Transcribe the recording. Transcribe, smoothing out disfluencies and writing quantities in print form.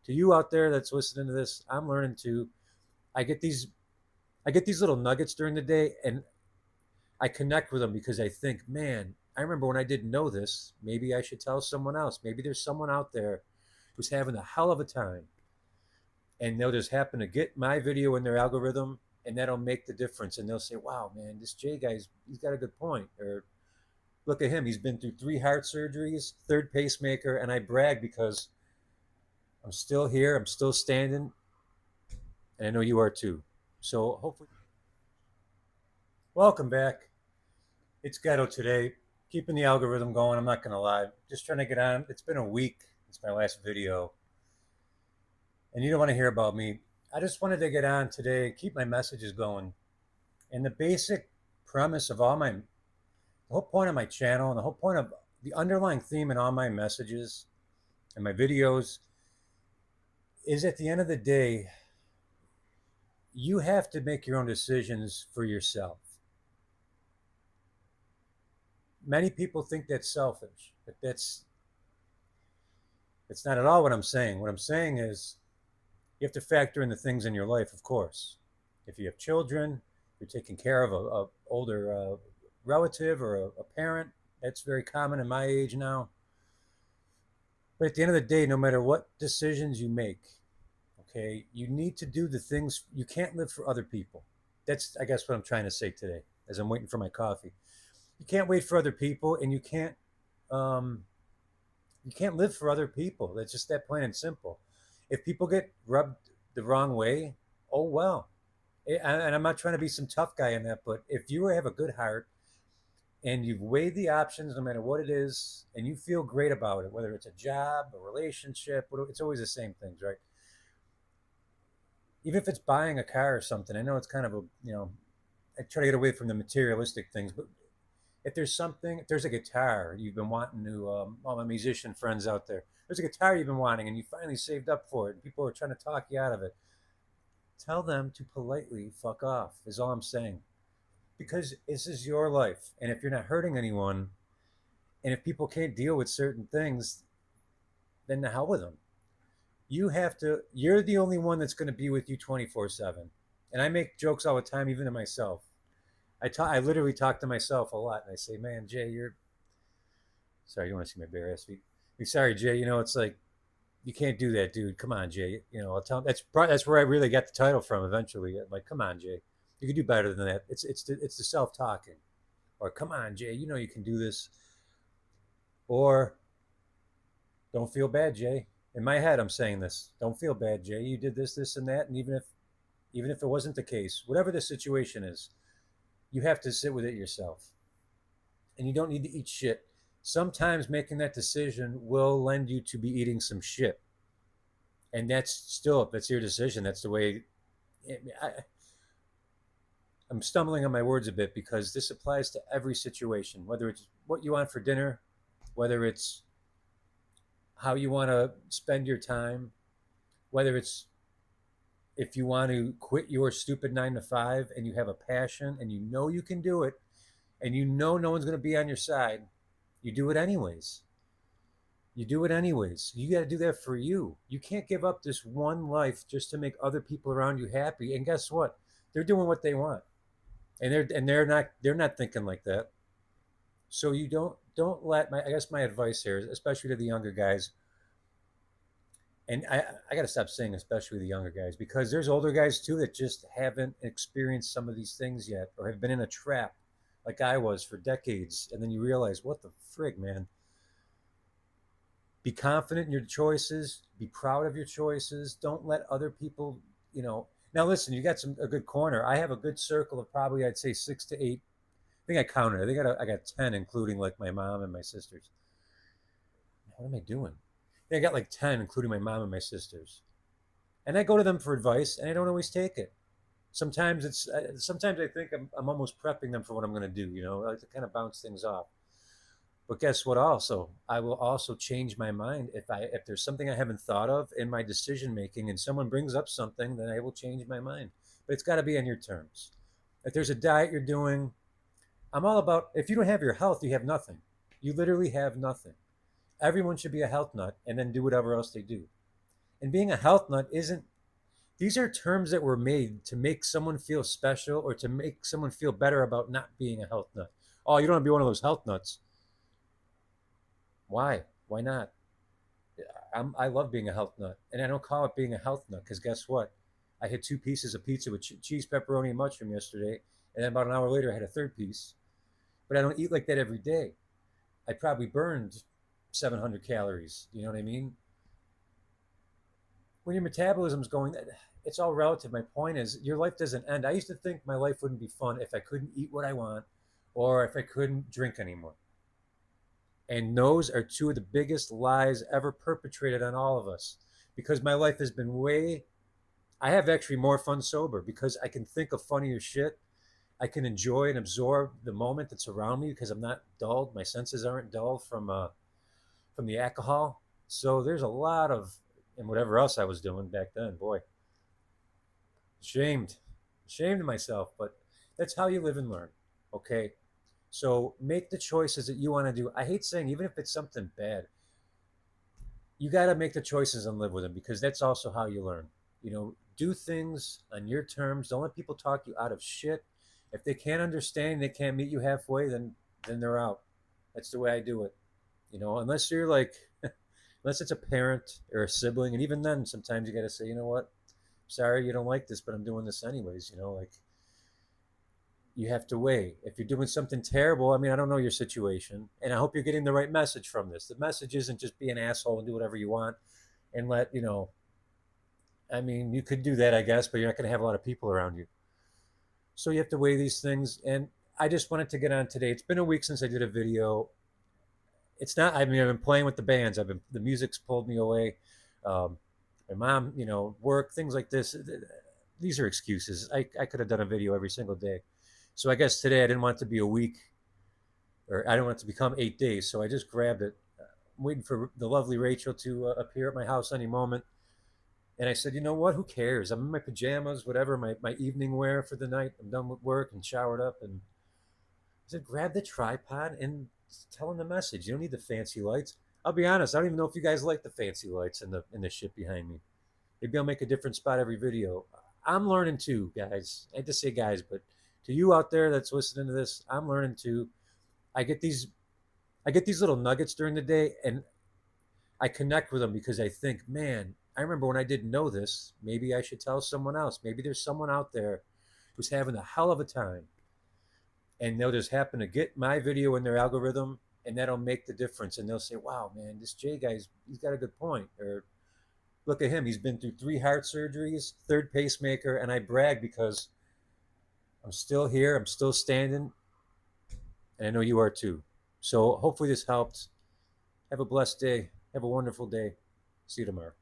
To you out there that's listening to this, I'm learning to. I get these I get these little nuggets during the day, and I connect with them because I think, man, I remember when I didn't know this. Maybe I should tell someone else. Maybe there's someone out there who's having a hell of a time, and they'll just happen to get my video in their algorithm, and that'll make the difference. And they'll say, "Wow, man, this Jay guy's he's got a good point," or "Look at him, he's been through 3 heart surgeries, third pacemaker," and I brag because I'm still here, I'm still standing, and I know you are too. So hopefully, welcome back. It's Ghetto today, keeping the algorithm going. I'm not gonna lie, just trying to get on. It's been a week since my last video, and you don't want to hear about me. I just wanted to get on today, keep my messages going, and the basic premise of the whole point of my channel, and the whole point of the underlying theme in all my messages and my videos is at the end of the day, you have to make your own decisions for yourself. Many people think that's selfish, but that's not at all what I'm saying. What I'm saying is you have to factor in the things in your life, of course. If you have children, you're taking care of a older relative or a parent. That's very common in my age now. But at the end of the day, no matter what decisions you make, okay, you need to do the things. You can't live for other people. That's, I guess, what I'm trying to say today as I'm waiting for my coffee. You can't wait for other people, and um, you can't live for other people. That's just that plain and simple. If people get rubbed the wrong way, oh well. And I'm not trying to be some tough guy in that, but if you have a good heart and you've weighed the options, no matter what it is, and you feel great about it, whether it's a job, a relationship, it's always the same things, right? Even if it's buying a car or something, I know it's kind of I try to get away from the materialistic things, but if there's a guitar you've been wanting to, all my musician friends out there, there's a guitar you've been wanting and you finally saved up for it, and people are trying to talk you out of it. Tell them to politely fuck off, is all I'm saying. Because this is your life. And if you're not hurting anyone, and if people can't deal with certain things, then the hell with them. You're the only one that's going to be with you 24/7. And I make jokes all the time, even to myself. I literally talk to myself a lot, and I say, "Man, Jay, you're sorry. You want to see my bare ass feet? I'm sorry, Jay. It's like you can't do that, dude. Come on, Jay. I'll tell. That's where I really got the title from. Eventually, I'm like, come on, Jay. You can do better than that. It's the self talking, or come on, Jay. You know you can do this, or don't feel bad, Jay. In my head, I'm saying this. Don't feel bad, Jay. You did this, and that, and even if it wasn't the case, whatever the situation is, you have to sit with it yourself. And you don't need to eat shit. Sometimes making that decision will lend you to be eating some shit. And that's your decision. That's the way. I'm stumbling on my words a bit because this applies to every situation, whether it's what you want for dinner, whether it's how you want to spend your time, whether it's if you want to quit your stupid 9 to 5 and you have a passion and you know you can do it and you know no one's going to be on your side, you do it anyways. You do it anyways. You got to do that for you. You can't give up this one life just to make other people around you happy. And guess what? They're doing what they want, and they're not thinking like that. So you don't let my I guess my advice here, especially to the younger guys, and I got to stop saying especially the younger guys because there's older guys too that just haven't experienced some of these things yet or have been in a trap like I was for decades, and then you realize what the frig, man. Be confident in your choices. Be proud of your choices. Don't let other people, you know. Now listen, you got a good corner. I have a good circle of probably I'd say 6 to 8. I think I counted. I think I got 10, including like my mom and my sisters. What am I doing? I think I got like 10, including my mom and my sisters. And I go to them for advice, and I don't always take it. Sometimes I think I'm almost prepping them for what I'm going to do. I like to kind of bounce things off. But guess what? Also, I will also change my mind if there's something I haven't thought of in my decision making, and someone brings up something, then I will change my mind. But it's got to be on your terms. If there's a diet you're doing, I'm all about. If you don't have your health, you have nothing. You literally have nothing. Everyone should be a health nut, and then do whatever else they do. And being a health nut isn't, these are terms that were made to make someone feel special or to make someone feel better about not being a health nut. Oh, you don't want to be one of those health nuts. Why? Why not? I love being a health nut. And I don't call it being a health nut because guess what? I had 2 pieces of pizza with cheese, pepperoni, and mushroom yesterday. And then about an hour later, I had a third piece. But I don't eat like that every day. I probably burned 700 calories. You know what I mean? When your metabolism's going, it's all relative. My point is, your life doesn't end. I used to think my life wouldn't be fun if I couldn't eat what I want or if I couldn't drink anymore. And those are two of the biggest lies ever perpetrated on all of us because my life has been way, I have actually more fun sober because I can think of funnier shit. I can enjoy and absorb the moment that's around me because I'm not dulled. My senses aren't dulled from the alcohol. So there's a lot of, and whatever else I was doing back then, boy, shamed, ashamed of myself. But that's how you live and learn. Okay. So make the choices that you want to do. I hate saying, even if it's something bad, you got to make the choices and live with them because that's also how you learn. Do things on your terms. Don't let people talk you out of shit. If they can't understand, they can't meet you halfway, then they're out. That's the way I do it. Unless you're like, unless it's a parent or a sibling, and even then, sometimes you got to say, you know what, sorry, you don't like this, but I'm doing this anyways. Like you have to weigh. If you're doing something terrible, I mean, I don't know your situation, and I hope you're getting the right message from this. The message isn't just be an asshole and do whatever you want and let, I mean, you could do that, I guess, but you're not going to have a lot of people around you. So you have to weigh these things. And I just wanted to get on today. It's been a week since I did a video. It's not, I mean, I've been playing with the bands. The music's pulled me away. Um, my mom, work, things like this. These are excuses. I could have done a video every single day. So I guess today I didn't want it to be a week or I don't want it to become 8 days. So I just grabbed it. I'm waiting for the lovely Rachel to appear at my house any moment. And I said, you know what? Who cares? I'm in my pajamas, whatever, my evening wear for the night. I'm done with work and showered up. And I said, grab the tripod and tell them the message. You don't need the fancy lights. I'll be honest, I don't even know if you guys like the fancy lights and the shit behind me. Maybe I'll make a different spot every video. I'm learning too, guys. I hate to say guys, but to you out there that's listening to this, I'm learning too. I get these I get these little nuggets during the day and I connect with them because I think, man, I remember when I didn't know this. Maybe I should tell someone else. Maybe there's someone out there who's having a hell of a time and they'll just happen to get my video in their algorithm and that'll make the difference. And they'll say, wow, man, this Jay guy's, he's got a good point. Or look at him. He's been through 3 heart surgeries, third pacemaker. And I brag because I'm still here. I'm still standing. And I know you are too. So hopefully this helped. Have a blessed day. Have a wonderful day. See you tomorrow.